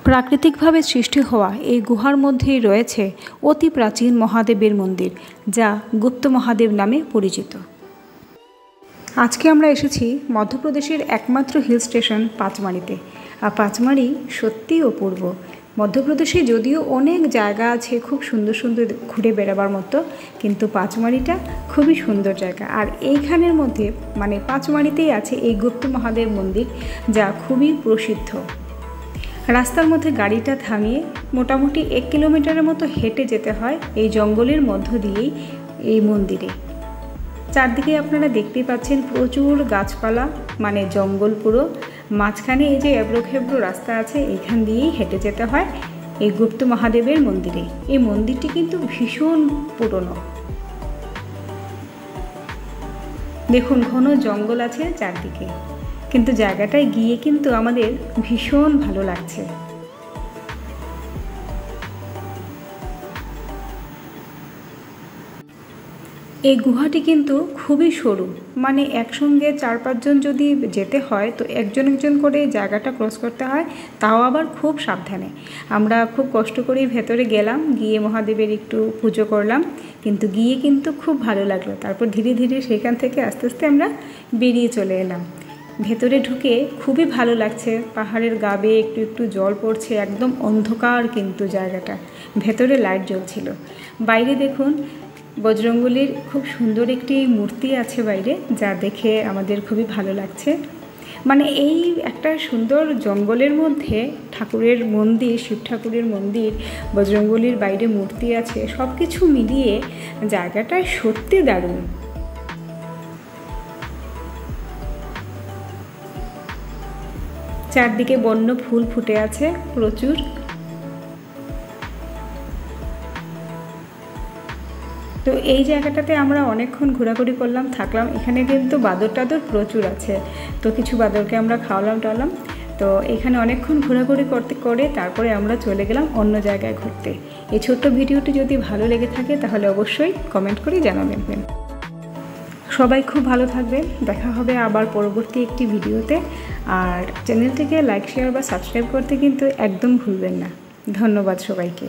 প্রাকৃতিকভাবে সৃষ্টি হওয়া এই গুহার মধ্যেই রয়েছে অতি প্রাচীন মহাদেবের মন্দির, যা গুপ্ত মহাদেব নামে পরিচিত। আজকে আমরা এসেছি মধ্যপ্রদেশের একমাত্র হিল স্টেশন পাঁচমারিতে। আর পাঁচমারি সত্যিই অপূর্ব। মধ্যপ্রদেশে যদিও অনেক জায়গা আছে খুব সুন্দর সুন্দর ঘুরে বেড়াবার মতো, কিন্তু পাঁচমারিটা খুবই সুন্দর জায়গা। আর এইখানের মধ্যে মানে পাঁচমারিতেই আছে এই গুপ্ত মহাদেব মন্দির, যা খুবই প্রসিদ্ধ। রাস্তার মধ্যে গাড়িটা থামিয়ে মোটামুটি 1 কিলোমিটারের মতো হেঁটে যেতে হয় এই জঙ্গলের মধ্য দিয়েই এই মন্দিরে। চারদিকে আপনারা দেখতেই পাচ্ছেন প্রচুর গাছপালা, মানে জঙ্গল পুরো। মাঝখানে এই যে এবড়োখেবড়ো রাস্তা আছে, এখান দিয়েই হেঁটে যেতে হয় এই গুপ্ত মহাদেবের মন্দিরে। এই মন্দিরটি কিন্তু ভীষণ পুরনো। দেখুন ঘন জঙ্গল আছে চারদিকে, কিন্তু জায়গাটায় গিয়ে কিন্তু আমাদের ভীষণ ভালো লাগছে। এই গুহাটি কিন্তু খুবই সরু, মানে একসঙ্গে 4-5 জন যদি যেতে হয় তো একজন একজন করে জায়গাটা ক্রস করতে হয়, তাও আবার খুব সাবধানে। আমরা খুব কষ্ট করেই ভেতরে গেলাম, গিয়ে মহাদেবের একটু পুজো করলাম, কিন্তু গিয়ে কিন্তু খুব ভালো লাগলো। তারপর ধীরে ধীরে সেখান থেকে আস্তে আস্তে আমরা বেরিয়ে চলে এলাম। ভেতরে ঢুকে খুবই ভালো লাগছে। পাহাড়ের গা বেয়ে একটু একটু জল পড়ছে, একদম অন্ধকার কিন্তু জায়গাটা। ভেতরে লাইট জ্বলছিল। বাইরে দেখুন বজরংবলীর খুব সুন্দর একটি মূর্তি আছে বাইরে, যা দেখে আমাদের খুবই ভালো লাগছে। মানে এই একটা সুন্দর জঙ্গলের মধ্যে ঠাকুরের মন্দির, শিব ঠাকুরের মন্দির, বজরংবলীর বাইরে মূর্তি আছে, সব কিছু মিলিয়ে জায়গাটা সত্যি দারুণ। চারদিকে বন্য ফুল ফুটে আছে প্রচুর। তো এই জায়গাটাতে আমরা অনেকক্ষণ ঘোরাঘুরি করলাম, থাকলাম। এখানে কিন্তু বাদর টাদর প্রচুর আছে, তো কিছু বাদরকে আমরা খাওয়ালাম টাওয়ালাম। তো এখানে অনেকক্ষণ ঘোরাঘুরি করে তারপরে আমরা চলে গেলাম অন্য জায়গায় ঘুরতে। এই ছোট্ট ভিডিওটি যদি ভালো লেগে থাকে তাহলে অবশ্যই কমেন্ট করে জানাবেন। সবাই খুব ভালো থাকবেন। দেখা হবে আবার পরবর্তী একটি ভিডিওতে। আর চ্যানেলটিকে লাইক, শেয়ার বা সাবস্ক্রাইব করতে কিন্তু একদম ভুলবেন না। ধন্যবাদ সবাইকে।